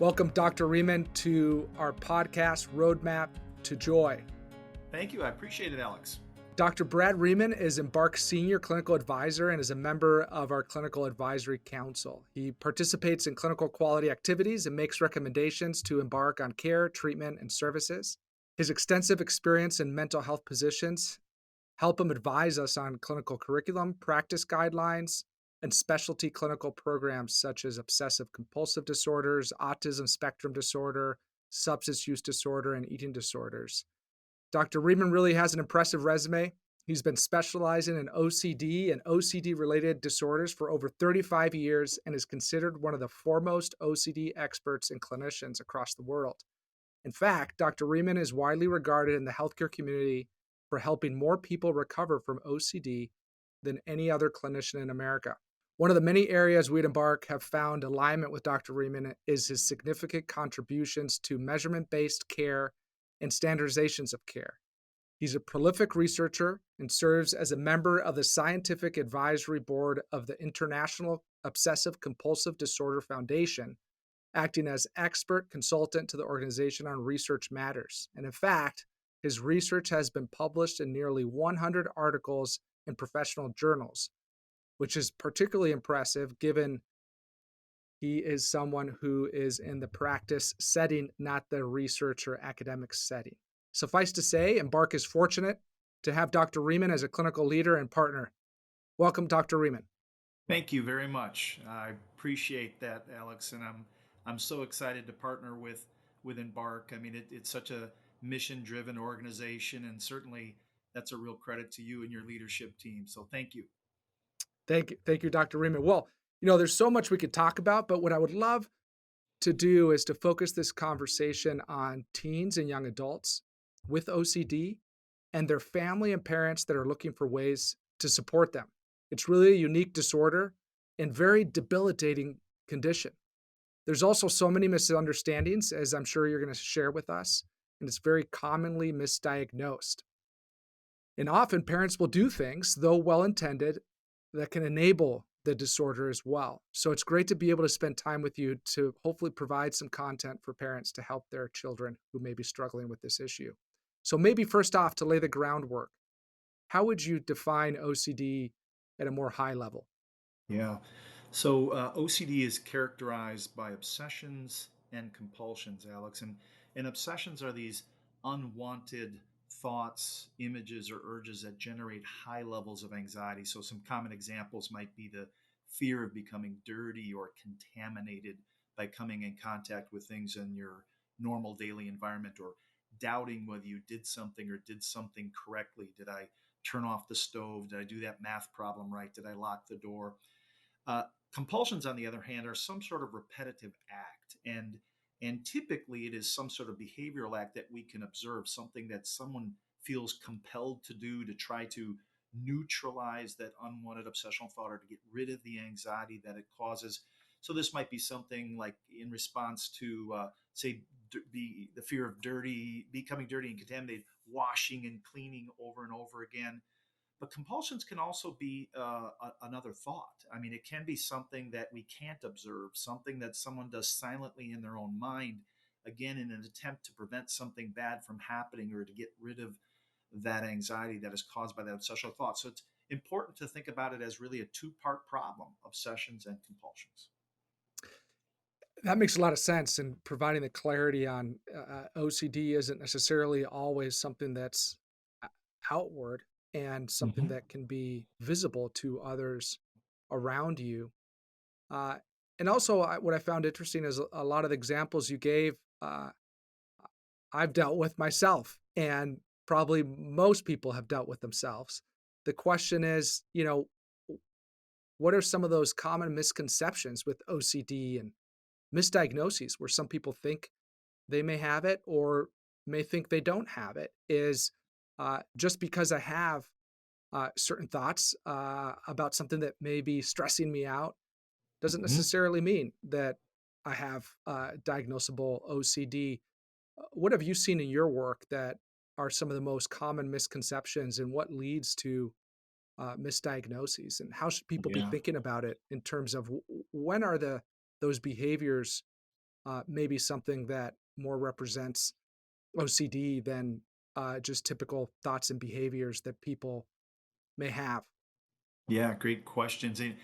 Welcome, Dr. Riemann, to our podcast, Roadmap to Joy. Thank you. I appreciate it, Alex. Dr. Brad Riemann is Embark Senior Clinical Advisor and is a member of our Clinical Advisory Council. He participates in clinical quality activities and makes recommendations to Embark on care, treatment, and services. His extensive experience in mental health positions help him advise us on clinical curriculum, practice guidelines, and specialty clinical programs such as obsessive-compulsive disorders, autism spectrum disorder, substance use disorder, and eating disorders. Dr. Riemann really has an impressive resume. He's been specializing in OCD and OCD-related disorders for over 35 years and is considered one of the foremost OCD experts and clinicians across the world. In fact, Dr. Riemann is widely regarded in the healthcare community for helping more people recover from OCD than any other clinician in America. One of the many areas we at Embark have found alignment with Dr. Riemann is his significant contributions to measurement-based care and standardizations of care. He's a prolific researcher and serves as a member of the Scientific Advisory Board of the International Obsessive-Compulsive Disorder Foundation, acting as expert consultant to the organization on research matters. And in fact, his research has been published in nearly 100 articles in professional journals, which is particularly impressive given he is someone who is in the practice setting, not the research or academic setting. Suffice to say, Embark is fortunate to have Dr. Riemann as a clinical leader and partner. Welcome, Dr. Riemann. Thank you very much. I appreciate that, Alex, and I'm so excited to partner with Embark. I mean, it's such a mission-driven organization, and certainly that's a real credit to you and your leadership team. So thank you. Thank you, Dr. Riemann. Well, there's so much we could talk about, but what I would love to do is to focus this conversation on teens and young adults with OCD and their family and parents that are looking for ways to support them. It's really a unique disorder and very debilitating condition. There's also so many misunderstandings, as I'm sure you're going to share with us, and it's very commonly misdiagnosed. And often parents will do things, though well-intended, that can enable the disorder as well. So it's great to be able to spend time with you to hopefully provide some content for parents to help their children who may be struggling with this issue. So maybe first off, to lay the groundwork, how would you define OCD at a more high level? Yeah. So OCD is characterized by obsessions and compulsions, Alex. And obsessions are these unwanted thoughts, images, or urges that generate high levels of anxiety. So some common examples might be the fear of becoming dirty or contaminated by coming in contact with things in your normal daily environment, or doubting whether you did something or did something correctly. Did I turn off the stove? Did I do that math problem right? Did I lock the door? Uh, Compulsions, on the other hand, are some sort of repetitive act, and typically it is some sort of behavioral act that we can observe, something that someone feels compelled to do to try to neutralize that unwanted obsessional thought or to get rid of the anxiety that it causes. So this might be something like in response to, say, the fear of becoming dirty and contaminated, washing and cleaning over and over again. But compulsions can also be another thought. I mean, it can be something that we can't observe, something that someone does silently in their own mind, again, in an attempt to prevent something bad from happening or to get rid of that anxiety that is caused by that obsessional thought. So it's important to think about it as really a two-part problem: obsessions and compulsions. That makes a lot of sense, and providing the clarity on OCD isn't necessarily always something that's outward and something Mm-hmm. that can be visible to others around you. Uh, and also, what I found interesting is a lot of the examples you gave, I've dealt with myself, and probably most people have dealt with themselves. The question is, what are some of those common misconceptions with OCD and misdiagnoses where some people think they may have it or may think they don't have it? Is just because I have certain thoughts about something that may be stressing me out doesn't Mm-hmm. necessarily mean that I have diagnosable OCD. What have you seen in your work that are some of the most common misconceptions, and what leads to misdiagnoses, and how should people be Yeah. thinking about it in terms of when are those behaviors maybe something that more represents OCD than just typical thoughts and behaviors that people may have. Yeah, great questions. And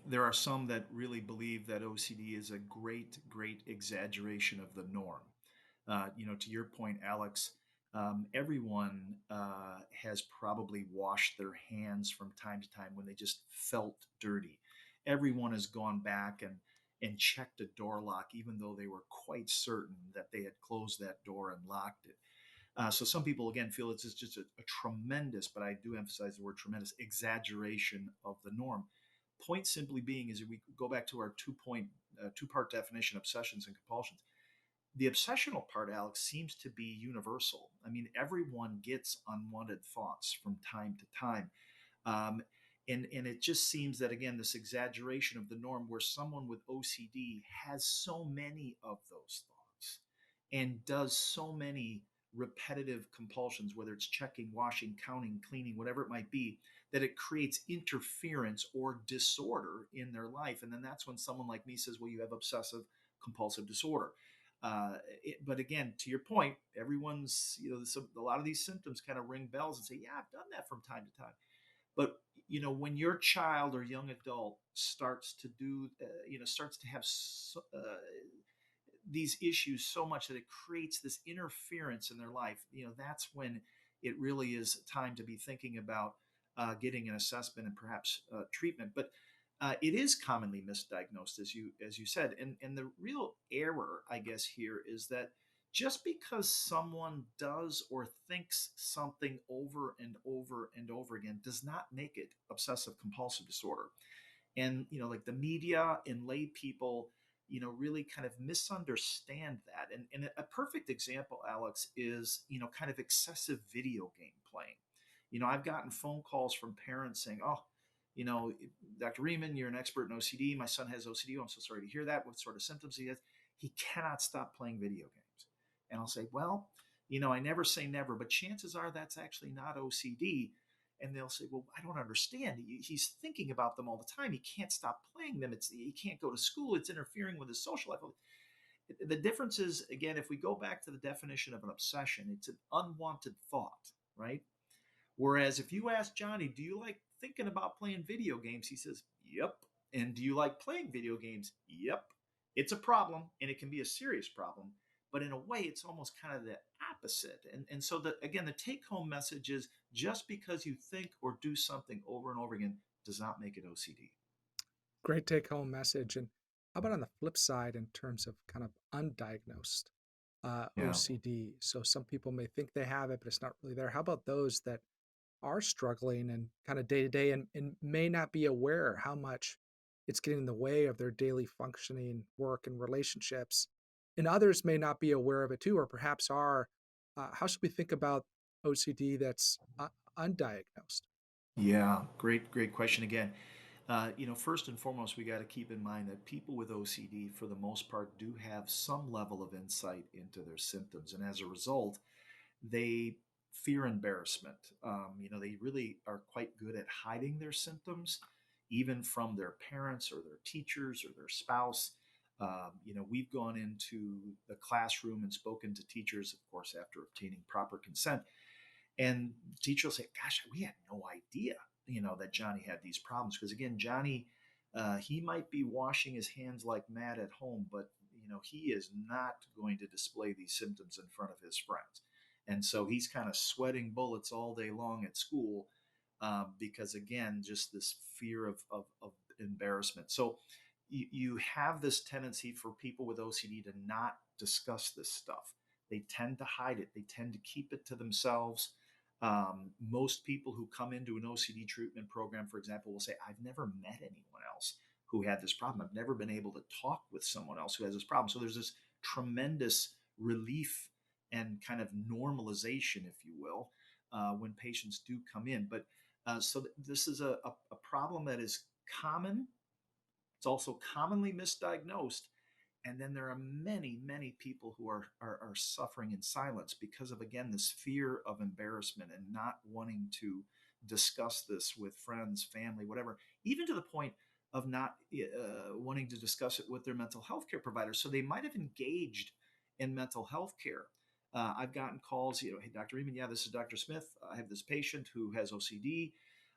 there are some that really believe that OCD is a great, great exaggeration of the norm. To your point, Alex, everyone has probably washed their hands from time to time when they just felt dirty. Everyone has gone back and checked a door lock, even though they were quite certain that they had closed that door and locked it. So some people again feel it's just a tremendous, but I do emphasize the word tremendous exaggeration of the norm. Point simply being is if we go back to our two-part definition, obsessions and compulsions. The obsessional part, Alex, seems to be universal. I mean, everyone gets unwanted thoughts from time to time. Um, and it just seems that, again, this exaggeration of the norm where someone with OCD has so many of those thoughts and does so many repetitive compulsions, whether it's checking, washing, counting, cleaning, whatever it might be, that it creates interference or disorder in their life. And then that's when someone like me says, well, you have obsessive compulsive disorder. But again, to your point, everyone's, a lot of these symptoms kind of ring bells and say, yeah, I've done that from time to time. But when your child or young adult starts to starts to have these issues so much that it creates this interference in their life, that's when it really is time to be thinking about getting an assessment and perhaps treatment. But it is commonly misdiagnosed, as you said, and the real error, I guess, here is that just because someone does or thinks something over and over and over again does not make it obsessive compulsive disorder. And like the media and lay people really kind of misunderstand that. And a perfect example, Alex, is kind of excessive video game playing. I've gotten phone calls from parents saying, oh, you know Dr. Riemann, you're an expert in OCD. My son has OCD. I'm so sorry to hear that. What sort of symptoms he has? He cannot stop playing video games. And I'll say, well, I never say never, but chances are that's actually not OCD. And they'll say, well, I don't understand. He's thinking about them all the time. He can't stop playing them. He can't go to school. It's interfering with his social life. The difference is, again, if we go back to the definition of an obsession, it's an unwanted thought, right? Whereas if you ask Johnny, do you like thinking about playing video games? He says, yep. And do you like playing video games? Yep. It's a problem, and it can be a serious problem. But in a way, it's almost kind of the opposite. And so, again, the take home message is just because you think or do something over and over again does not make it OCD. Great take home message. And how about on the flip side in terms of kind of undiagnosed Yeah. OCD? So some people may think they have it, but it's not really there. How about those that are struggling and kind of day to day and may not be aware how much it's getting in the way of their daily functioning, work, and relationships? And others may not be aware of it too, or perhaps are. How should we think about OCD that's undiagnosed? Yeah. Great, great question again. First and foremost, we got to keep in mind that people with OCD, for the most part, do have some level of insight into their symptoms. And as a result, they fear embarrassment. They really are quite good at hiding their symptoms, even from their parents or their teachers or their spouse. We've gone into the classroom and spoken to teachers, of course, after obtaining proper consent. And the teacher will say, gosh, we had no idea, that Johnny had these problems. Because again, Johnny, he might be washing his hands like mad at home, but, he is not going to display these symptoms in front of his friends. And so he's kind of sweating bullets all day long at school because, again, just this fear of embarrassment. So you have this tendency for people with OCD to not discuss this stuff. They tend to hide it, they tend to keep it to themselves. Most people who come into an OCD treatment program, for example, will say, I've never met anyone else who had this problem. I've never been able to talk with someone else who has this problem. So there's this tremendous relief and kind of normalization, if you will, when patients do come in. But this is a problem that is common. It's also commonly misdiagnosed. And then there are many, many people who are suffering in silence because of, again, this fear of embarrassment and not wanting to discuss this with friends, family, whatever, even to the point of not wanting to discuss it with their mental health care provider. So they might have engaged in mental health care. I've gotten calls, hey, Dr. Riemann, yeah, this is Dr. Smith. I have this patient who has OCD.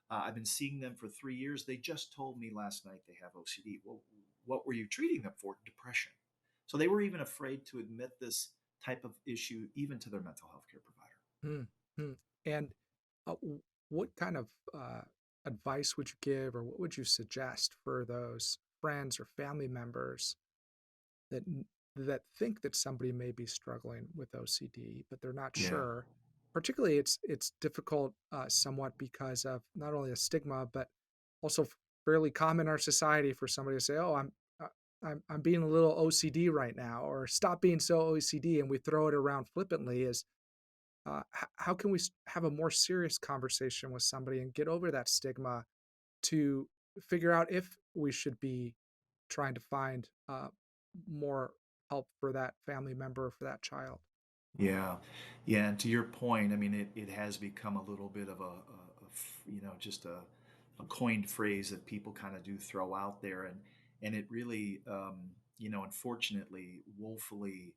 I've been seeing them for 3 years. They just told me last night they have OCD. Well, what were you treating them for? Depression. So they were even afraid to admit this type of issue even to their mental health care provider. Hmm. Hmm. And what kind of advice would you give, or what would you suggest for those friends or family members that that think that somebody may be struggling with OCD, but they're not Yeah. sure? Particularly, it's difficult somewhat because of not only a stigma, but also fairly common in our society for somebody to say, "Oh, I'm being a little OCD right now," or "Stop being so OCD," and we throw it around flippantly. Is how can we have a more serious conversation with somebody and get over that stigma to figure out if we should be trying to find more help for that family member or for that child? Yeah, yeah, and to your point, I mean, it has become a little bit of just a coined phrase that people kind of do throw out there, and it really, unfortunately, woefully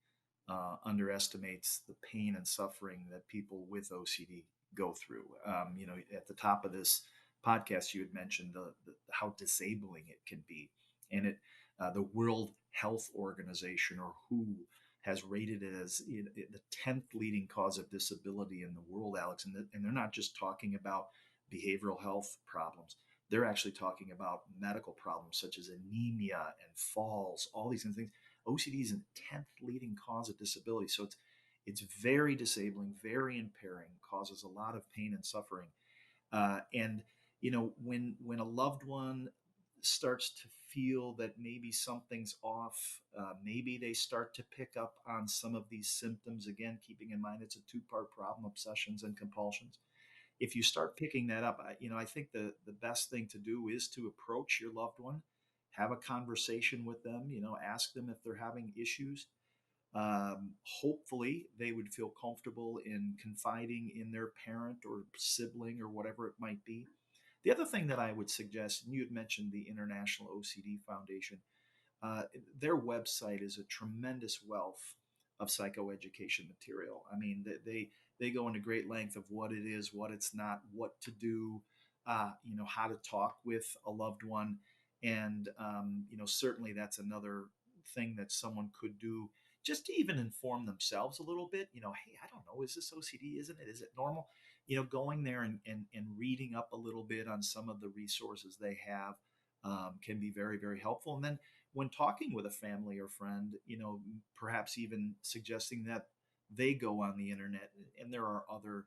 underestimates the pain and suffering that people with OCD go through. At the top of this podcast, you had mentioned the how disabling it can be, and the World Health Organization, or WHO, has rated it as the 10th leading cause of disability in the world, Alex. And they're not just talking about behavioral health problems. They're actually talking about medical problems such as anemia and falls, all these things. OCD is the 10th leading cause of disability. So it's very disabling, very impairing, causes a lot of pain and suffering. And when a loved one starts to feel that maybe something's off, maybe they start to pick up on some of these symptoms. Again, keeping in mind it's a two-part problem: obsessions and compulsions. If you start picking that up, I think the best thing to do is to approach your loved one, have a conversation with them. Ask them if they're having issues. Hopefully, they would feel comfortable in confiding in their parent or sibling or whatever it might be. The other thing that I would suggest, and you had mentioned the International OCD Foundation, uh, their website is a tremendous wealth of psychoeducation material. I mean, they go into great length of what it is, what it's not, what to do, how to talk with a loved one, and certainly that's another thing that someone could do just to even inform themselves a little bit. Hey, I don't know, is this OCD? Isn't it? Is it normal? Going there and reading up a little bit on some of the resources they have can be very, very helpful. And then when talking with a family or friend, perhaps even suggesting that they go on the internet, and there are other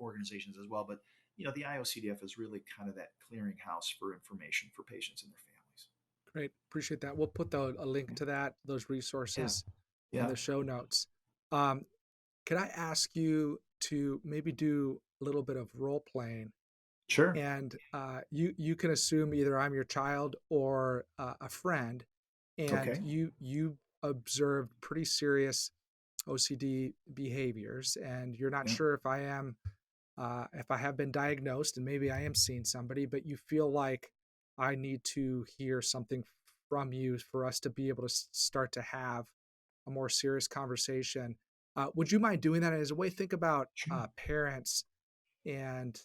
organizations as well, but the IOCDF is really kind of that clearinghouse for information for patients and their families. Great, appreciate that. We'll put a link to that, those Yeah, resources, in yeah, the show notes. Um, could I ask you to maybe do a little bit of role playing, sure. and you can assume either I'm your child or a friend, and Okay. you observed pretty serious OCD behaviors, and you're not Yeah. sure if I have been diagnosed, and maybe I am seeing somebody, but you feel like I need to hear something from you for us to be able to start to have a more serious conversation. Would you mind doing that as a way? Think about Sure. parents and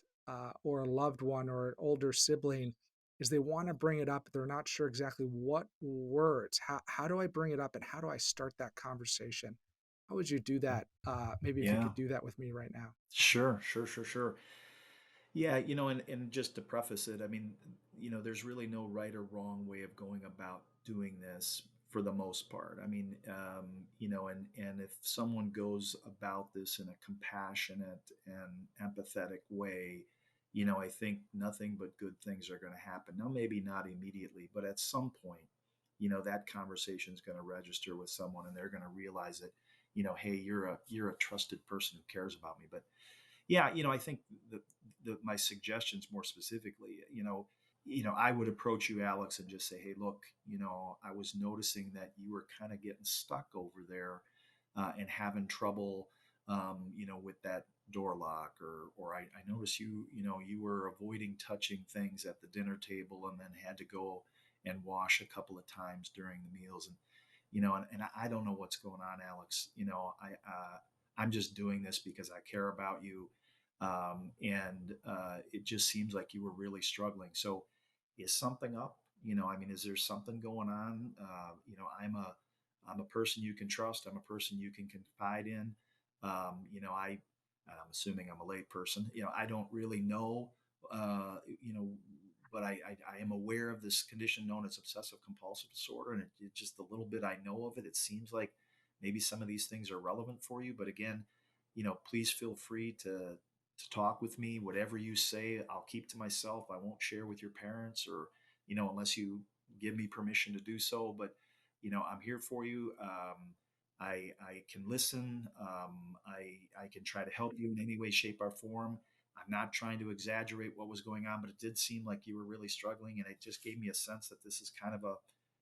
or a loved one or an older sibling, is they want to bring it up, but they're not sure exactly what words. How do I bring it up, and how do I start that conversation? How would you do that? Maybe if you Yeah. could do that with me right now. Sure. Sure. Sure. Sure. Yeah, and just to preface it, I mean, there's really no right or wrong way of going about doing this for the most part. I mean, and if someone goes about this in a compassionate and empathetic way, I think nothing but good things are going to happen. Now, maybe not immediately, but at some point, that conversation is going to register with someone, and they're going to realize that, hey, you're a trusted person who cares about me. But yeah, I think my suggestions more specifically, I would approach you, Alex, and just say, hey, look, I was noticing that you were kind of getting stuck over there and having trouble, with that door lock, or I noticed you were avoiding touching things at the dinner table and then had to go and wash a couple of times during the meals. And and I don't know what's going on, Alex. I'm just doing this because I care about you, and it just seems like you were really struggling. So, is something up? I mean, is there something going on? I'm a person you can trust. I'm a person you can confide in. I'm assuming I'm a lay person. I don't really know. Uh, you know, but I am aware of this condition known as obsessive compulsive disorder, and just the little bit I know of it, it seems like maybe some of these things are relevant for you. But again, please feel free to talk with me. Whatever you say, I'll keep to myself. I won't share with your parents, or unless you give me permission to do so. But I'm here for you. I can listen. I can try to help you in any way, shape, or form. I'm not trying to exaggerate what was going on, but it did seem like you were really struggling, and it just gave me a sense that this is kind of a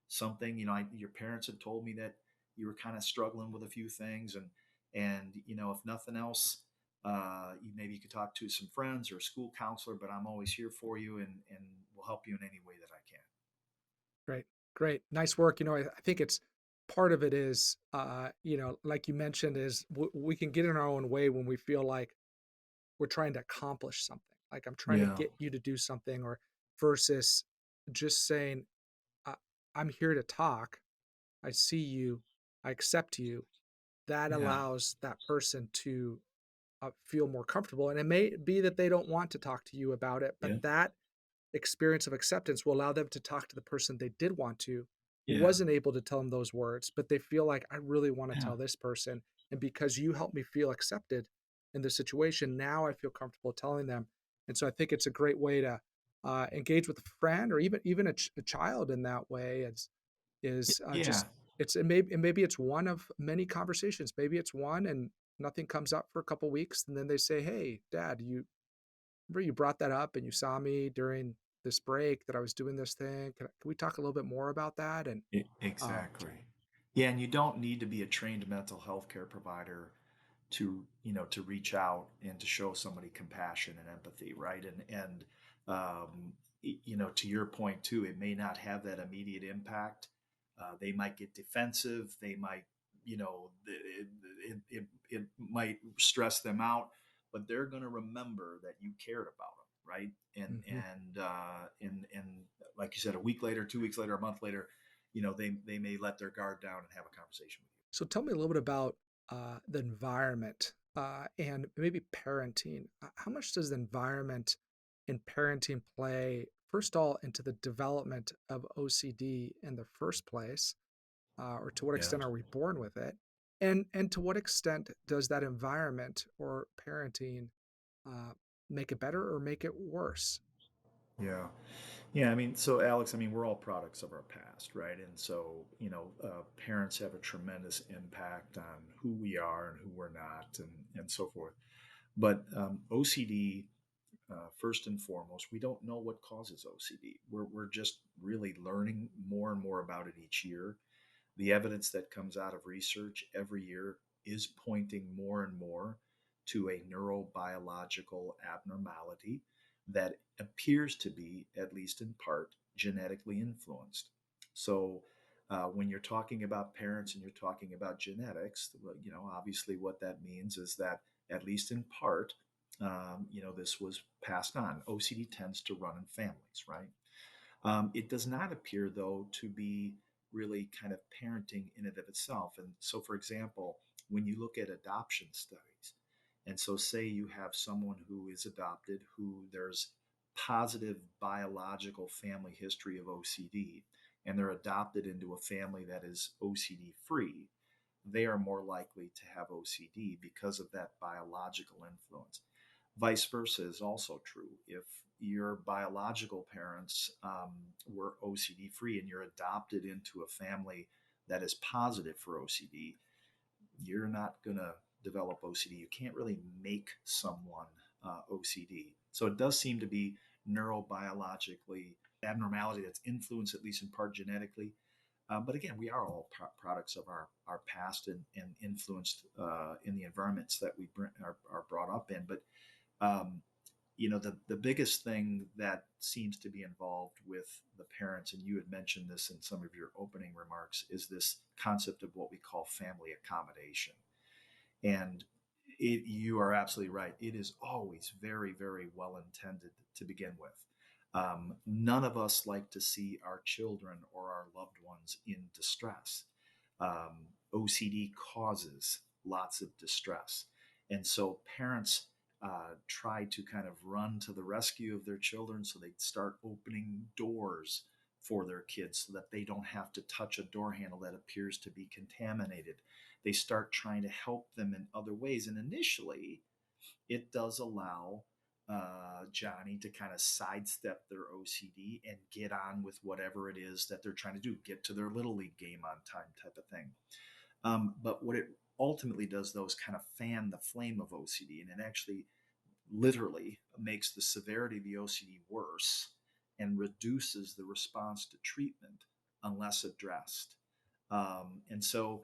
something. Your parents had told me that you were kind of struggling with a few things, and if nothing else, maybe you could talk to some friends or a school counselor. But I'm always here for you, and will help you in any way that I can. Great, great, nice work. I think it's part of it is, like you mentioned, is we can get in our own way when we feel like we're trying to accomplish something. Like I'm trying to Yeah, get you to do something, or versus just saying, I, "I'm here to talk. I see you. I accept you." That yeah, allows that person to feel more comfortable. And it may be that they don't want to talk to you about it, but yeah, that experience of acceptance will allow them to talk to the person they did want to, who yeah, wasn't able to tell them those words, but they feel like, I really want to yeah, tell this person. And because you helped me feel accepted in the situation, now I feel comfortable telling them. And so I think it's a great way to engage with a friend, or even a child in that way. Is yeah. just maybe it's one of many conversations. Maybe it's one and nothing comes up for a couple weeks, and then they say, "Hey, Dad, you remember you brought that up and you saw me during this break that I was doing this thing. Can we talk a little bit more about that?" And um, Exactly. Yeah, and you don't need to be a trained mental health care provider to reach out and to show somebody compassion and empathy, right? To your point too, it may not have that immediate impact. They might get defensive. They might, it might stress them out, but they're going to remember that you cared about them, right? mhm. And like you said, a week later, 2 weeks later, a month later, they may let their guard down and have a conversation with So tell me a little bit about the environment and maybe parenting. How much does the environment in parenting play, first of all, into the development of OCD in the first place? Or to what you. Yeah. extent are we born with it? And to what extent does that environment or parenting uh, make it better or make it worse? Yeah. Yeah, I mean, so Alex, I mean, we're all products of our past, right? And so, parents have a tremendous impact on who we are and who we're not, and so forth. But OCD, first and foremost, we don't know what causes OCD. We're just really learning more and more about it each year. The evidence that comes out of research every year is pointing more and more to a neurobiological abnormality that appears to be, at least in part, genetically influenced. So, when you're talking about parents and you're talking about genetics, obviously what that means is that, at least in part, this was passed on. OCD tends to run in families, right? It does not appear, though, to be really kind of parenting in and of itself. And so, for example, when you look at adoption studies, and so say you have someone who is adopted who there's positive biological family history of OCD, and they're adopted into a family that is OCD free, they are more likely to have OCD because of that biological influence. Vice versa is also true. If your biological parents were OCD free and you're adopted into a family that is positive for OCD, you're not going to develop OCD. You can't really make someone OCD. So it does seem to be neurobiologically abnormality that's influenced, at least in part, genetically. But again, we are all products of our past, and influenced in the environments that we are brought up in. But um, The biggest thing that seems to be involved with the parents, and you had mentioned this in some of your opening remarks, is this concept of what we call family accommodation. And you are absolutely right. It is always very, very well intended to begin with. None of us like to see our children or our loved ones in distress. OCD causes lots of distress. And so parents try to kind of run to the rescue of their children. So they start opening doors for their kids so that they don't have to touch a door handle that appears to be contaminated. They start trying to help them in other ways. And initially, it does allow Johnny to kind of sidestep their OCD and get on with whatever it is that they're trying to do, get to their little league game on time type of thing. But what it ultimately does, though, is kind of fan the flame of OCD, and it actually literally makes the severity of the OCD worse and reduces the response to treatment unless addressed. And so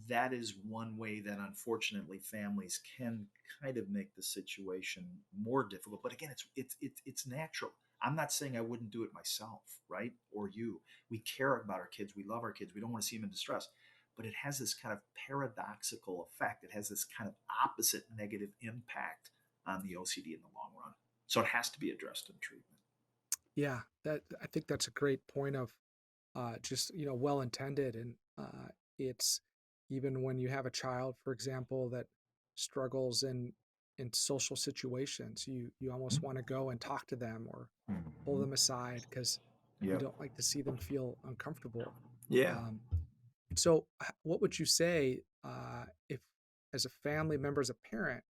that is one way that unfortunately families can kind of make the situation more difficult. But again, it's natural. I'm not saying I wouldn't do it myself, right? Or you. We care about our kids. We love our kids. We don't want to see them in distress. But it has this kind of paradoxical effect. It has this kind of opposite negative impact on the OCD in the long run. So it has to be addressed in treatment. Yeah, that I think that's a great point of just well intended, and it's even when you have a child, for example, that struggles in social situations, you almost want to go and talk to them or pull Mm-hmm. them aside because you Yep. don't like to see them feel uncomfortable. Yeah. Um, so, what would you say if, as a family member, as a parent,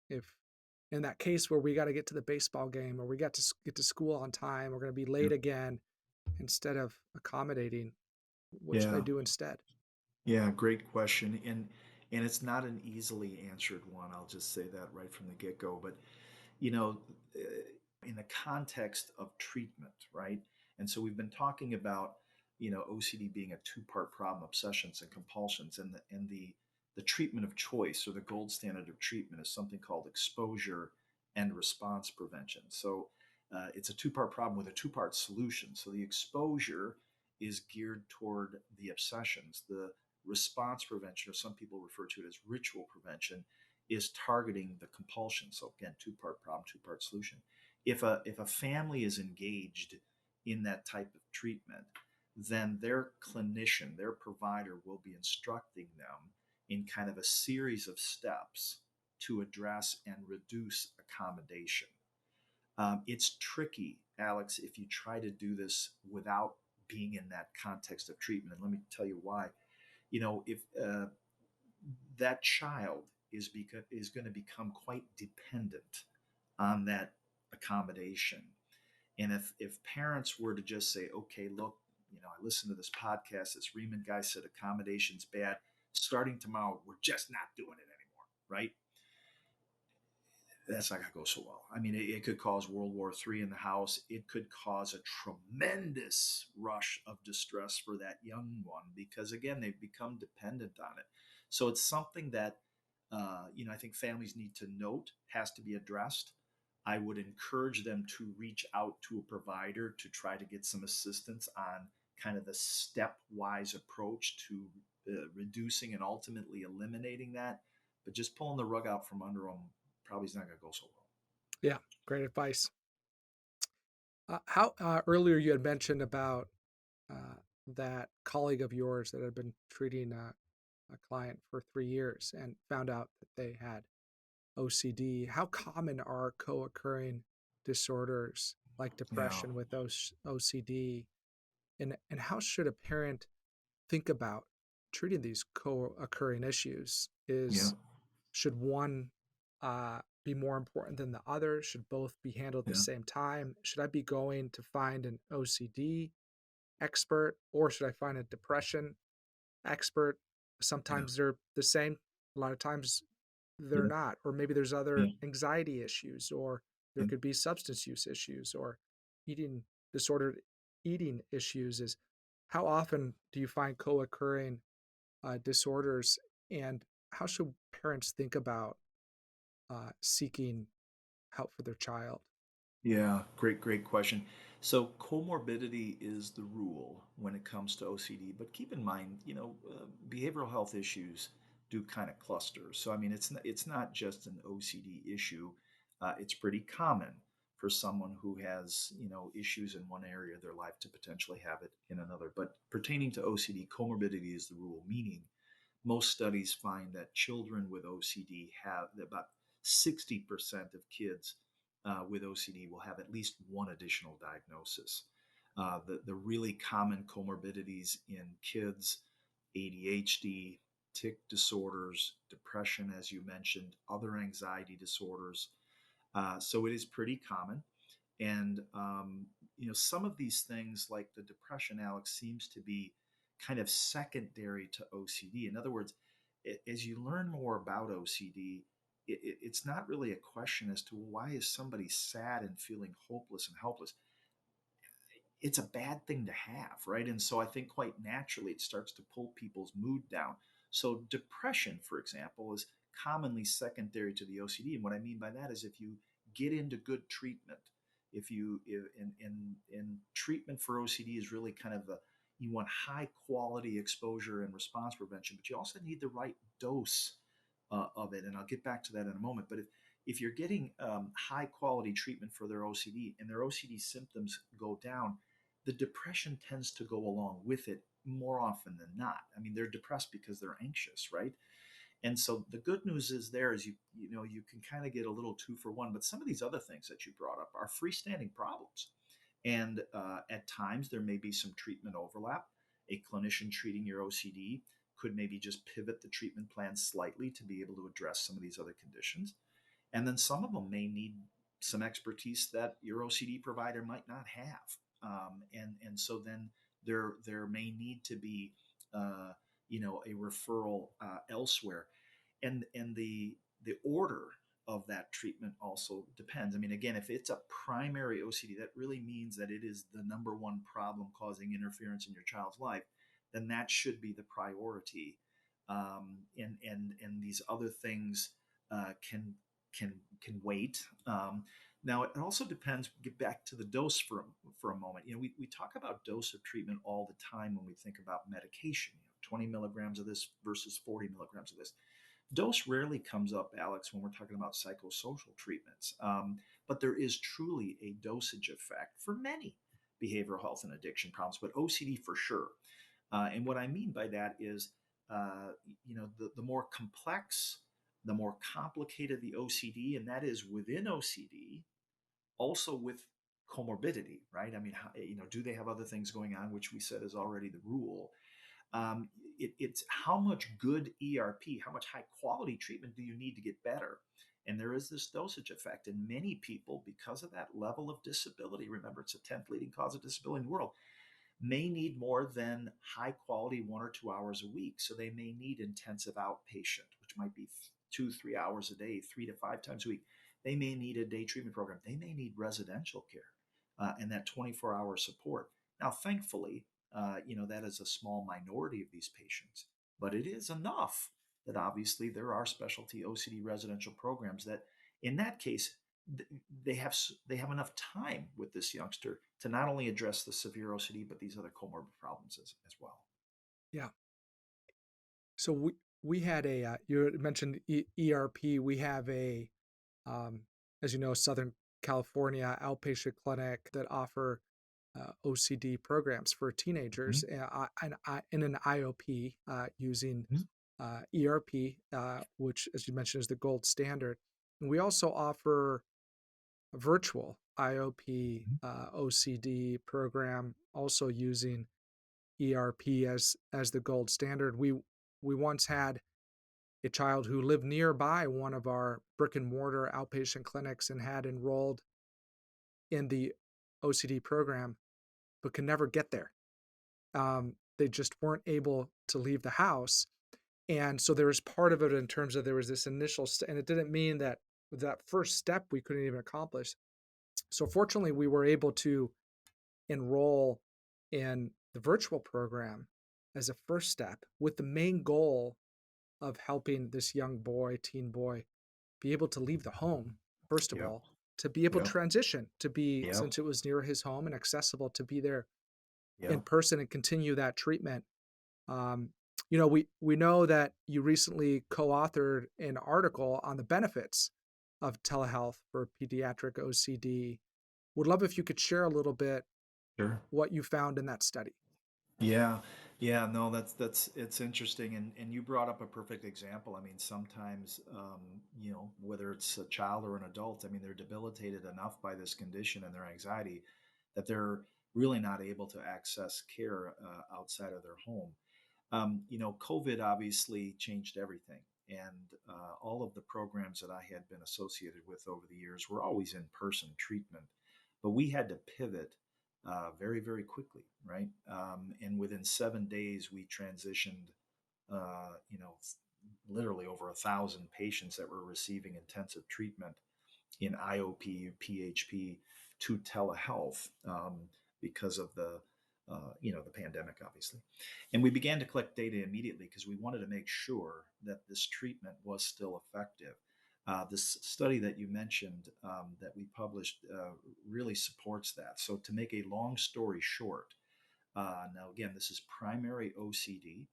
if in that case where we got to get to the baseball game or we got to get to school on time, we're going to be late Yep. again, instead of accommodating, what should I Yeah. do instead? Yeah, great question. And it's not an easily answered one. I'll just say that right from the get-go. But you know, uh, in the context of treatment, right? And so we've been talking about, OCD being a two-part problem: obsessions and compulsions, and the treatment of choice, or the gold standard of treatment, is something called exposure and response prevention. So it's a two-part problem with a two-part solution. So the exposure is geared toward the obsessions. The response prevention, or some people refer to it as ritual prevention, is targeting the compulsion. So again, two-part problem, two-part solution. If a family is engaged in that type of treatment, then their clinician, their provider, will be instructing them in kind of a series of steps to address and reduce accommodation. It's tricky, Alex, if you try to do this without being in that context of treatment. And let me tell you why. If that child is going to become quite dependent on that accommodation. And if parents were to just say, okay, look, I listened to this podcast, this Riemann guy said accommodation's bad. Starting tomorrow, we're just not doing it anymore, right? That's not going to go so well. I mean, it could cause World War III in the house. It could cause a tremendous rush of distress for that young one because, again, they've become dependent on it. So it's something that, I think families need to note has to be addressed. I would encourage them to reach out to a provider to try to get some assistance on kind of the stepwise approach to reducing and ultimately eliminating that. But just pulling the rug out from under them probably is not going to go so well. Yeah, great advice. How earlier you had mentioned about that colleague of yours that had been treating a client for 3 years and found out that they had OCD. How common are co-occurring disorders like Yeah, depression with OCD, and how should a parent think about treating these co-occurring issues? yeah, Should one be more important than the other? Should both be handled at the yeah, same time? Should I be going to find an OCD expert, or should I find a depression expert? yeah, Sometimes they're the same. A lot of times they're yeah, not. Or maybe there's yeah, other anxiety issues, or there yeah. could be substance use issues, or eating disordered eating issues. Is how often do you find co-occurring disorders, and how should parents think about seeking help for their child? Yeah, great question. So comorbidity is the rule when it comes to OCD, but keep in mind, behavioral health issues do kind of cluster. So I mean, it's not just an OCD issue. It's pretty common for someone who has issues in one area of their life to potentially have it in another. But pertaining to OCD, comorbidity is the rule, meaning most studies find that children with OCD have about 60% of kids with OCD will have at least one additional diagnosis. The really common comorbidities in kids: ADHD, tic disorders, depression, as you mentioned, other anxiety disorders. So it is pretty common. And some of these things, like the depression, Alex, seems to be kind of secondary to OCD. In other words, as you learn more about OCD, it's not really a question as to why is somebody sad and feeling hopeless and helpless. It's a bad thing to have, right? And so I think quite naturally it starts to pull people's mood down. So depression, for example, is commonly secondary to the OCD. And what I mean by that is if you get into good treatment, if you in treatment for OCD is really kind of you want high quality exposure and response prevention, but you also need the right dose of it. And I'll get back to that in a moment. But if you're getting high quality treatment for their OCD and their OCD symptoms go down, the depression tends to go along with it more often than not. I mean, they're depressed because they're anxious, right? And so the good news is there is you can kind of get a little two for one. But some of these other things that you brought up are freestanding problems, and at times there may be some treatment overlap. A clinician treating your OCD could maybe just pivot the treatment plan slightly to be able to address some of these other conditions. And then some of them may need some expertise that your OCD provider might not have. And so then there may need to be a referral elsewhere, and the order of that treatment also depends. I mean, again, if it's a primary OCD, that really means that it is the number one problem causing interference in your child's life. Then that should be the priority, and these other things can wait. Now, it also depends. Get back to the dose for a moment. We talk about dose of treatment all the time when we think about medication. 20 milligrams of this versus 40 milligrams of this. Dose rarely comes up, Alex, when we're talking about psychosocial treatments. But there is truly a dosage effect for many behavioral health and addiction problems, but OCD for sure. And what I mean by that is, the more complex, the more complicated the OCD, and that is within OCD, also with comorbidity, right? I mean, do they have other things going on, which we said is already the rule. It's how much good ERP, how much high quality treatment do you need to get better? And there is this dosage effect. And many people, because of that level of disability, remember it's the 10th leading cause of disability in the world, may need more than high quality 1 or 2 hours a week. So they may need intensive outpatient, which might be 2, 3 hours a day, 3 to 5 times a week. They may need a day treatment program. They may need residential care and that 24-hour support. Now, thankfully, that is a small minority of these patients, but it is enough that obviously there are specialty OCD residential programs that, in that case, they have enough time with this youngster to not only address the severe OCD but these other comorbid problems as well. Yeah. So we had you mentioned ERP. We have um, as you know, Southern California outpatient clinic that offer OCD programs for teenagers Mhm. in an IOP using Mhm. ERP, which, as you mentioned, is the gold standard. And we also offer a virtual IOP OCD program, also using ERP as the gold standard. We once had a child who lived nearby one of our brick and mortar outpatient clinics and had enrolled in the OCD program, but could never get there. They just weren't able to leave the house. And so there was part of it in terms of there was this initial, and it didn't mean that that first step we couldn't even accomplish. So fortunately, we were able to enroll in the virtual program as a first step with the main goal of helping this young boy, teen boy, be able to leave the home, first of Yeah. all. to be able to Yep. transition, to be, Yep. since it was near his home and accessible, to be there in Yep. person and continue that treatment. Um, we know that you recently co-authored an article on the benefits of telehealth for pediatric OCD. Would love if you could share a little bit Sure. what you found in that study. Yeah, yeah, no, that's it's interesting, and you brought up a perfect example. I mean, sometimes, whether it's a child or an adult, I mean, they're debilitated enough by this condition and their anxiety that they're really not able to access care outside of their home. COVID obviously changed everything, and all of the programs that I had been associated with over the years were always in person treatment, but we had to pivot very, very quickly, right? And within 7 days, we transitioned, uh, you know, literally over 1,000 patients that were receiving intensive treatment in IOP, PHP to telehealth because of the pandemic, obviously. And we began to collect data immediately because we wanted to make sure that this treatment was still effective. This study that you mentioned that we published really supports that. So, to make a long story short, now again, this is primary OCD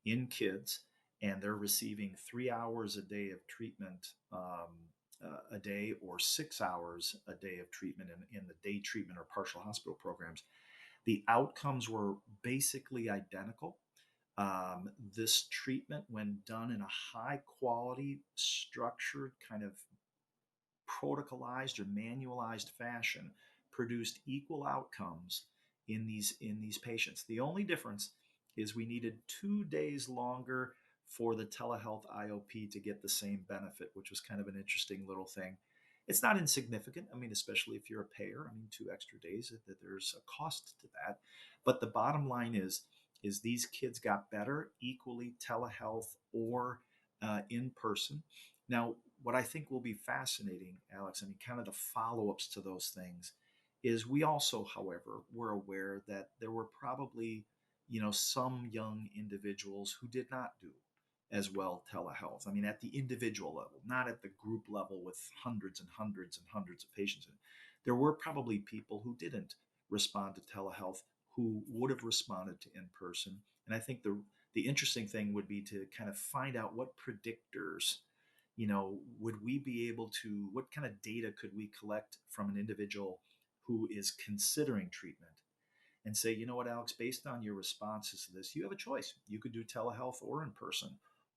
in kids, and they're receiving 3 hours a day of treatment a day, or 6 hours a day of treatment in the day treatment or partial hospital programs. The outcomes were basically identical. This treatment, when done in a high quality, structured, kind of protocolized or manualized fashion, produced equal outcomes in these patients. The only difference is we needed 2 days longer for the telehealth IOP to get the same benefit, which was kind of an interesting little thing. It's not insignificant. I mean, especially if you're a payer. I mean, 2 extra days, that there's a cost to that. But the bottom line is these kids got better equally telehealth or in person. Now, what I think will be fascinating, Alex, I mean, kind of the follow ups to those things, is we also, however, were aware that there were probably, some young individuals who did not do as well telehealth. I mean, at the individual level, not at the group level with hundreds and hundreds and hundreds of patients. There were probably people who didn't respond to telehealth who would have responded to in person. And I think the interesting thing would be to kind of find out what predictors, would we be able to, what kind of data could we collect from an individual who is considering treatment and say, you know what, Alex, based on your responses to this, you have a choice. You could do telehealth or in person,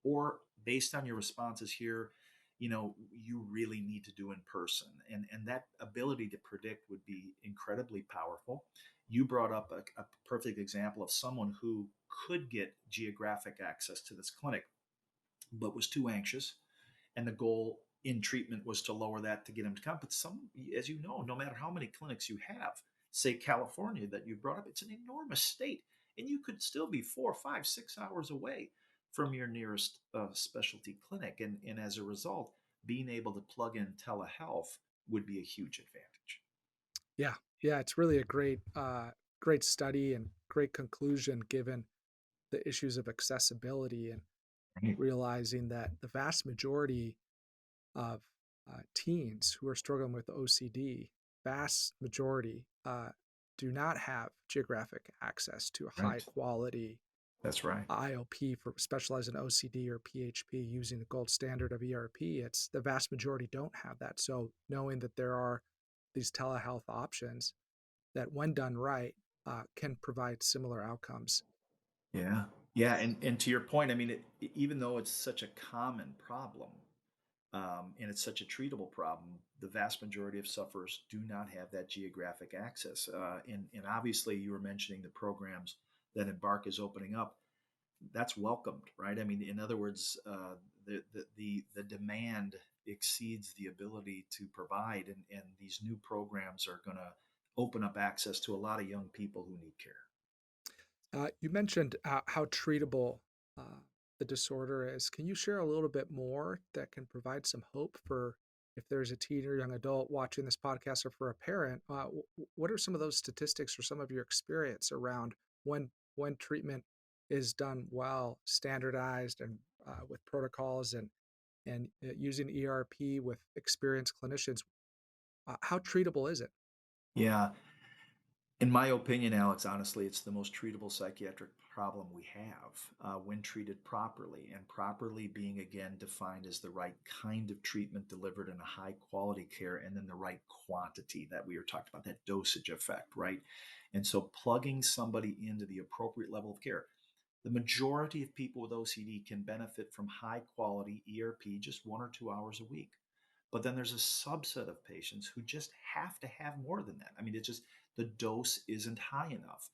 or based on your responses here, you really need to do in person. And that ability to predict would be incredibly powerful. You brought up a perfect example of someone who could get geographic access to this clinic, but was too anxious, and the goal in treatment was to lower that to get them to come. But some, as you know, no matter how many clinics you have, say California that you brought up, it's an enormous state, and you could still be 4, 5, 6 hours away from your nearest specialty clinic, and as a result, being able to plug in telehealth would be a huge advantage. Yeah, yeah, it's really a great study and great conclusion given the issues of accessibility and Right. realizing that the vast majority of teens who are struggling with OCD, vast majority, do not have geographic access to high Right. quality That's right. IOP for specialized in OCD or PHP using the gold standard of ERP. It's the vast majority don't have that. So knowing that there are these telehealth options that, when done right, can provide similar outcomes. Yeah. Yeah. And to your point, I mean, even though it's such a common problem, and it's such a treatable problem, the vast majority of sufferers do not have that geographic access. And obviously, you were mentioning the programs that Embark is opening up. That's welcomed, right? I mean, in other words, the demand exceeds the ability to provide, and these new programs are going to open up access to a lot of young people who need care. You mentioned how treatable uh, the disorder is. Can you share a little bit more that can provide some hope for if there's a teen or young adult watching this podcast, or for a parent? What are some of those statistics or some of your experience around when treatment is done well, standardized, and with protocols? And and using ERP with experienced clinicians. How treatable is it? Yeah. In my opinion, Alex, honestly, it's the most treatable psychiatric problem we have when treated properly, and properly being again defined as the right kind of treatment delivered in a high quality care and then the right quantity that we were talking about, that dosage effect, right? And so plugging somebody into the appropriate level of care. The majority of people with OCD can benefit from high quality ERP just 1 or 2 hours a week. But then there's a subset of patients who just have to have more than that. I mean, it's just the dose isn't high enough.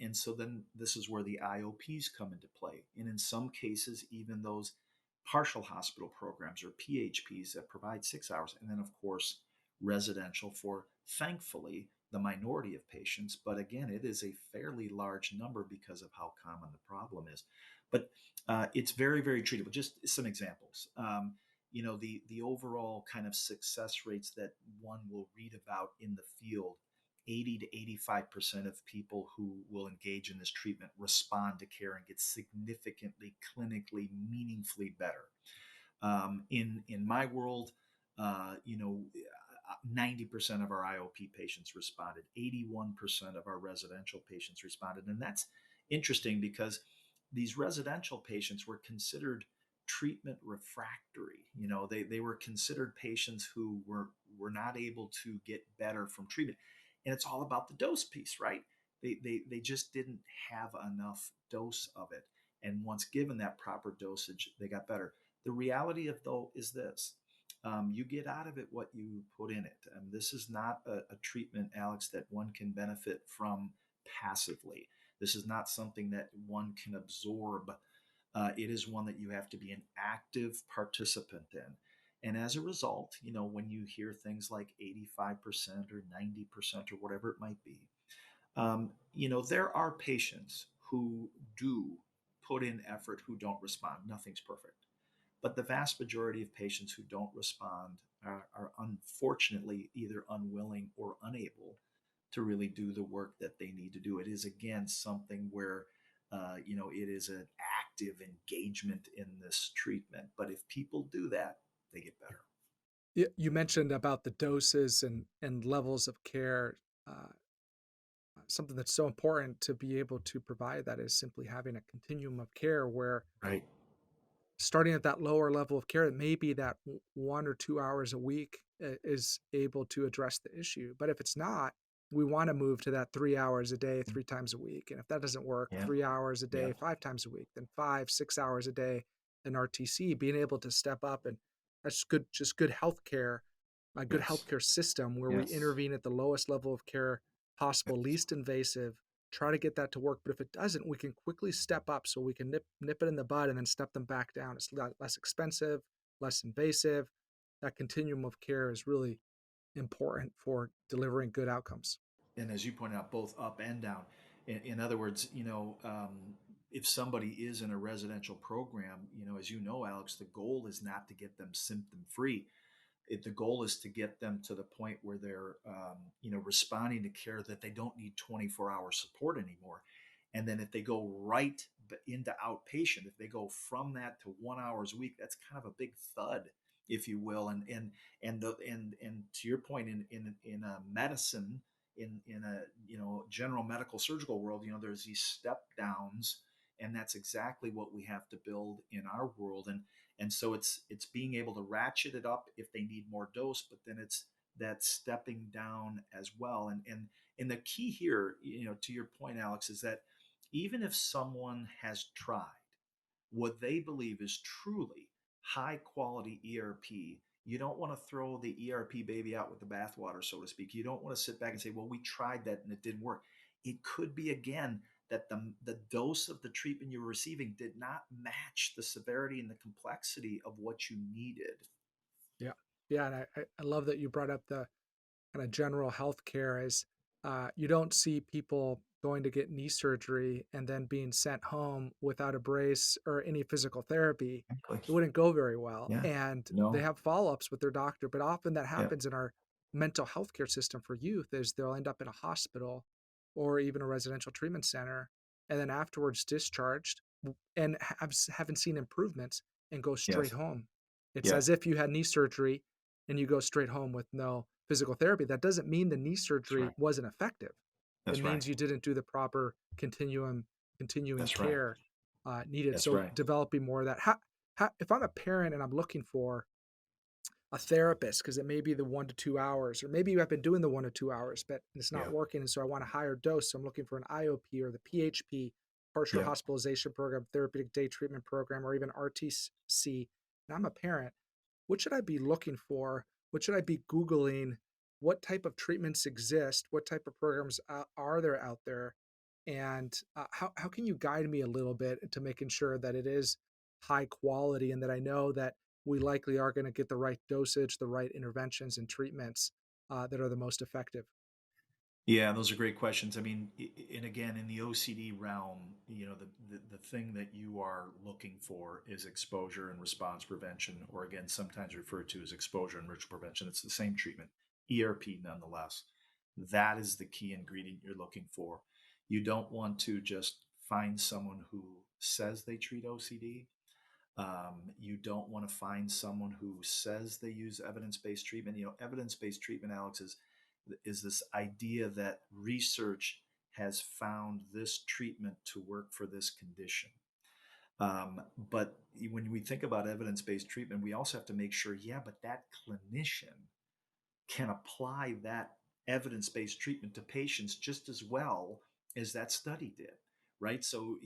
And so then this is where the IOPs come into play. And in some cases, even those partial hospital programs or PHPs that provide 6 hours. And then, of course, residential for, thankfully, the minority of patients. But again, it is a fairly large number because of how common the problem is. But it's very, very treatable. Just some examples. The overall kind of success rates that one will read about in the field, 80 to 85% of people who will engage in this treatment respond to care and get significantly clinically meaningfully better. In my world, 90% of our IOP patients responded, 81% of our residential patients responded. And that's interesting because these residential patients were considered treatment refractory. They were considered patients who were not able to get better from treatment. And it's all about the dose piece, right? They just didn't have enough dose of it. And once given that proper dosage, they got better. The reality of though is this: you get out of it what you put in it. And this is not a treatment, Alex, that one can benefit from passively. This is not something that one can absorb. It is one that you have to be an active participant in. And as a result, when you hear things like 85% or 90% or whatever it might be, there are patients who do put in effort who don't respond. Nothing's perfect. But the vast majority of patients who don't respond are unfortunately either unwilling or unable to really do the work that they need to do. It is, again, something where, it is an active engagement in this treatment. But if people do that, they get better. You mentioned about the doses and levels of care. Uh, Something that's so important to be able to provide that is simply having a continuum of care where Right. starting at that lower level of care, it may be that 1 or 2 hours a week is able to address the issue. But if it's not, we want to move to that 3 hours a day, 3 times a week. And if that doesn't work, Yeah. 3 hours a day, Yeah. 5 times a week, then 5, 6 hours a day in RTC, being able to step up. And that's good, just good healthcare, a good Yes. healthcare system where we Yes. intervene at the lowest level of care possible, Yes. least invasive, try to get that to work. But if it doesn't, we can quickly step up so we can nip it in the bud and then step them back down. It's less expensive, less invasive. That continuum of care is really important for delivering good outcomes. And as you point out, both up and down. In other words, if somebody is in a residential program, as you know, Alex, the goal is not to get them symptom free. The goal is to get them to the point where they're responding to care that they don't need 24-hour support anymore. And then if they go right into outpatient, if they go from that to 1 hours a week, that's kind of a big thud, if you will. And to your point, in a medicine, in a general medical surgical world, there's these step downs, and that's exactly what we have to build in our world. And so it's being able to ratchet it up if they need more dose, but then it's that stepping down as well. And the key here, to your point, Alex, is that even if someone has tried what they believe is truly high quality ERP, you don't want to throw the ERP baby out with the bathwater, so to speak. You don't want to sit back and say, well, we tried that and it didn't work. It could be, again, that the dose of the treatment you were receiving did not match the severity and the complexity of what you needed. Yeah. Yeah. And I love that you brought up the kind of general health care as you don't see people going to get knee surgery and then being sent home without a brace or any physical therapy. Exactly. It wouldn't go very well. Yeah. And they No. have follow-ups with their doctor, but often that Yeah. happens in our mental health care system for youth is they'll end up in a hospital or even a residential treatment center and then afterwards discharged and haven't seen improvements and go straight Yes. home. It's Yeah, as if you had knee surgery and you go straight home with no physical therapy. That doesn't mean the knee that's surgery right. wasn't effective. It That's right. means you didn't do the proper continuing That's right. care needed. That's So right. developing more of that. If I'm a parent and I'm looking for a therapist, because it may be the 1 to 2 hours, or maybe I've been doing the 1 to 2 hours, but it's not Yeah. working, and so I want a higher dose. So I'm looking for an IOP or the PHP, partial Yeah. hospitalization program, therapeutic day treatment program, or even RTC. And I'm a parent. What should I be looking for? What should I be Googling? What type of treatments exist? What type of programs are there out there? And how can you guide me a little bit to making sure that it is high quality and that I know that we likely are going to get the right dosage, the right interventions and treatments that are the most effective? Yeah, those are great questions. I mean, and again, in the OCD realm, the thing that you are looking for is exposure and response prevention, or again, sometimes referred to as exposure and ritual prevention. It's the same treatment, ERP nonetheless. That is the key ingredient you're looking for. You don't want to just find someone who says they treat OCD. You don't want to find someone who says they use evidence-based treatment. Evidence-based treatment, Alex, is this idea that research has found this treatment to work for this condition. But when we think about evidence-based treatment, we also have to make sure, yeah, but that clinician can apply that evidence-based treatment to patients just as well as that study did, right? So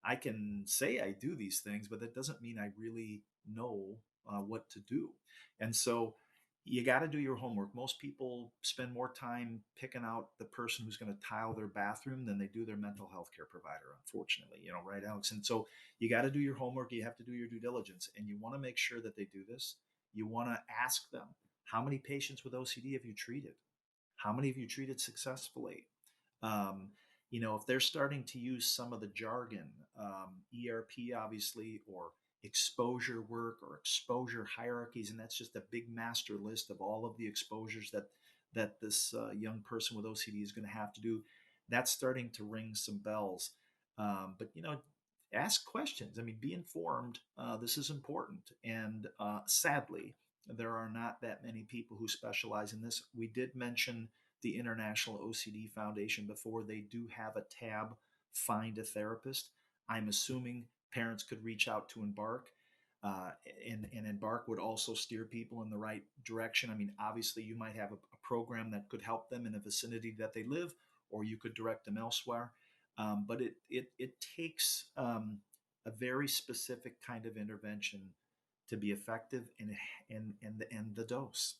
I can say I do these things, but that doesn't mean I really know what to do. And so you got to do your homework. Most people spend more time picking out the person who's going to tile their bathroom than they do their mental health care provider, unfortunately, right, Alex? And so you got to do your homework. You have to do your due diligence, and you want to make sure that they do this. You want to ask them, how many patients with OCD have you treated? How many have you treated successfully? Um, if they're starting to use some of the jargon, ERP obviously, or exposure work or exposure hierarchies, and that's just a big master list of all of the exposures that this young person with OCD is going to have to do. That's starting to ring some bells. But ask questions. I mean, be informed. This is important, and sadly, there are not that many people who specialize in this. We did mention the International OCD Foundation before. They do have a tab, Find a Therapist. I'm assuming parents could reach out to Embark. And Embark would also steer people in the right direction. I mean, obviously, you might have a program that could help them in the vicinity that they live, or you could direct them elsewhere. But it takes a very specific kind of intervention to be effective, and the dose,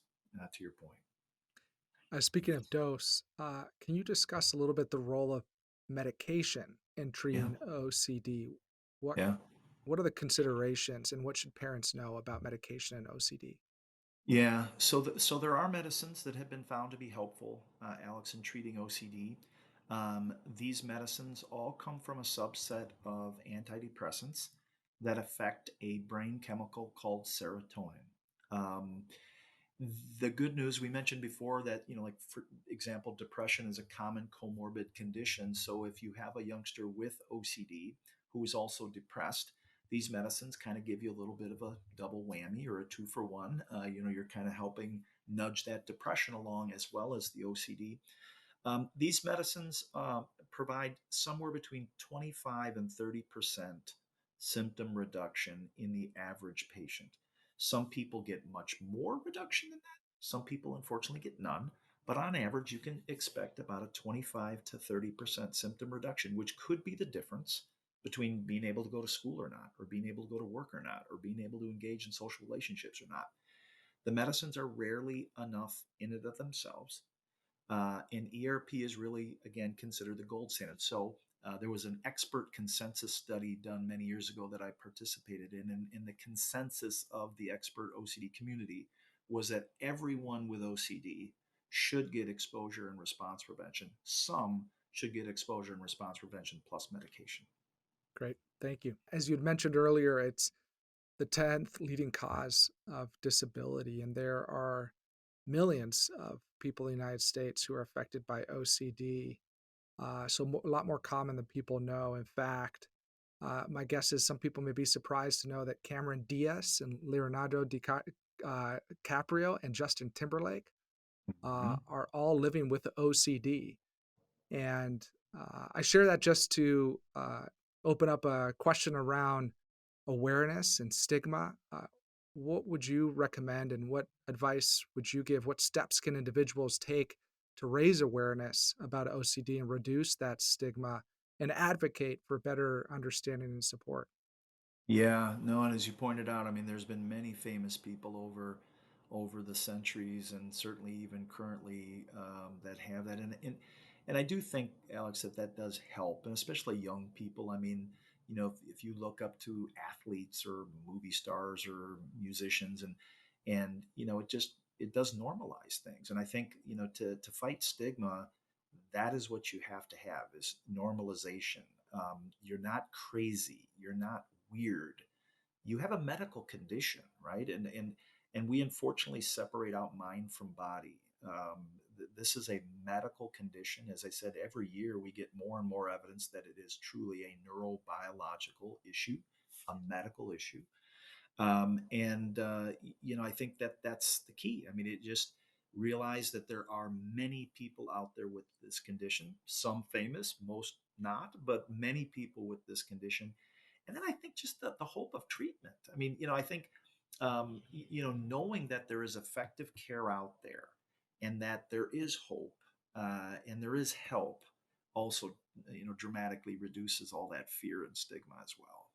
to your point. Speaking of dose, can you discuss a little bit the role of medication in Yeah, treating OCD? What yeah. what are the considerations and what should parents know about medication and OCD? Yeah, so there are medicines that have been found to be helpful, Alex, in treating OCD. These medicines all come from a subset of antidepressants that affect a brain chemical called serotonin. Um, the good news, we mentioned before that, like for example, depression is a common comorbid condition. So if you have a youngster with OCD who is also depressed, these medicines kind of give you a little bit of a double whammy or a two for one. You're kind of helping nudge that depression along as well as the OCD. These medicines provide somewhere between 25 and 30% symptom reduction in the average patient. Some people get much more reduction than that. Some people, unfortunately, get none. But on average, you can expect about a 25 to 30% symptom reduction, which could be the difference between being able to go to school or not, or being able to go to work or not, or being able to engage in social relationships or not. The medicines are rarely enough in and of themselves, and ERP is really, again, considered the gold standard. So there was an expert consensus study done many years ago that I participated in, and the consensus of the expert OCD community was that everyone with OCD should get exposure and response prevention. Some should get exposure and response prevention plus medication. Great, thank you. As you'd mentioned earlier, it's the 10th leading cause of disability, and there are millions of people in the United States who are affected by OCD. So a lot more common than people know. In fact, My guess is some people may be surprised to know that Cameron Diaz and Leonardo DiCaprio and Justin Timberlake Mhm. are all living with OCD. And I share that just to open up a question around awareness and stigma. What would you recommend and what advice would you give? What steps can individuals take to raise awareness about OCD and reduce that stigma and advocate for better understanding and support? Yeah, no, and as you pointed out, I mean, there's been many famous people over the centuries, and certainly even currently that have that. And I do think, Alex, that that does help, and especially young people. I mean, if you look up to athletes or movie stars or musicians, and it does normalize things. And I think to fight stigma, that is what you have to have is normalization. You're not crazy. You're not weird. You have a medical condition, right? And we unfortunately separate out mind from body. This is a medical condition. As I said, every year we get more and more evidence that it is truly a neurobiological issue, a medical issue. I think that that's the key. I mean, it just realize that there are many people out there with this condition, some famous, most not, but many people with this condition. And then I think just the hope of treatment. I mean, I think, knowing that there is effective care out there and that there is hope and there is help also, dramatically reduces all that fear and stigma as well.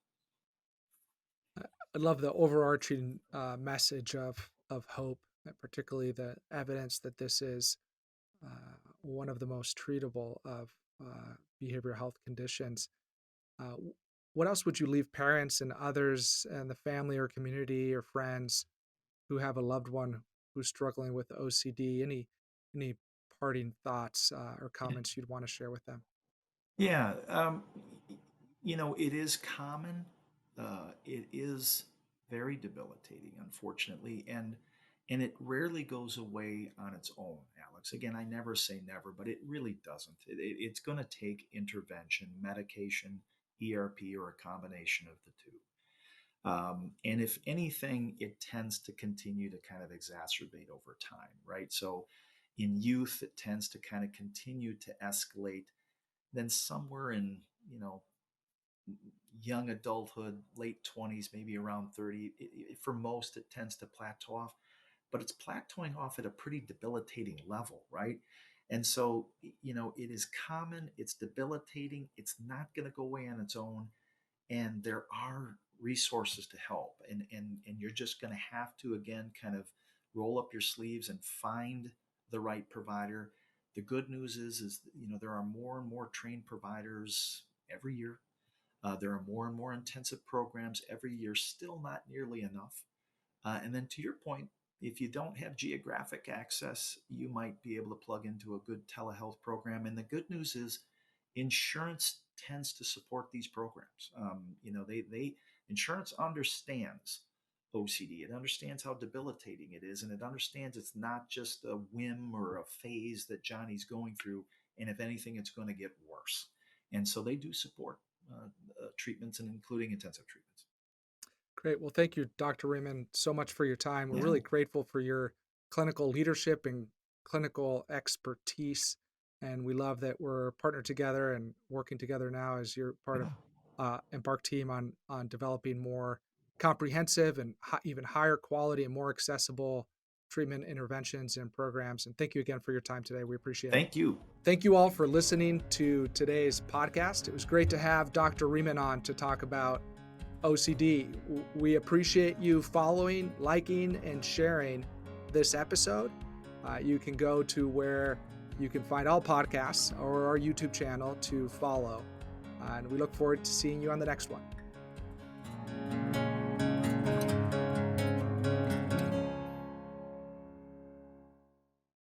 I love the overarching message of hope, particularly the evidence that this is one of the most treatable of behavioral health conditions. Uh, what else would you leave parents and others and the family or community or friends who have a loved one who's struggling with OCD? Any parting thoughts or comments you'd want to share with them? Yeah, it is common. It is very debilitating, unfortunately, and it rarely goes away on its own, Alex. Again, I never say never, but it really doesn't. It's going to take intervention, medication, ERP, or a combination of the two. And if anything, it tends to continue to kind of exacerbate over time, right? So in youth, it tends to kind of continue to escalate. Then somewhere in, you know, young adulthood, late 20s, maybe around 30, for most, it tends to plateau off, but it's plateauing off at a pretty debilitating level, right? And so, it is common, it's debilitating, it's not going to go away on its own, and there are resources to help. And you're just going to have to, again, kind of roll up your sleeves and find the right provider. The good news is there are more and more trained providers every year. There are more and more intensive programs every year, still not nearly enough. And then to your point, if you don't have geographic access, you might be able to plug into a good telehealth program. And the good news is insurance tends to support these programs. They insurance understands OCD. It understands how debilitating it is, and it understands it's not just a whim or a phase that Johnny's going through. And if anything, it's going to get worse. And so they do support treatments, and including intensive treatments. Great. Well, thank you, Dr. Riemann, so much for your time. We're Yeah, really grateful for your clinical leadership and clinical expertise. And we love that we're partnered together and working together now as you're part of yeah. Embark team on developing more comprehensive and even higher quality and more accessible treatment interventions and programs. And thank you again for your time today. We appreciate it. Thank you. Thank you all for listening to today's podcast. It was great to have Dr. Riemann on to talk about OCD. We appreciate you following, liking, and sharing this episode. You can go to where you can find all podcasts or our YouTube channel to follow. And we look forward to seeing you on the next one.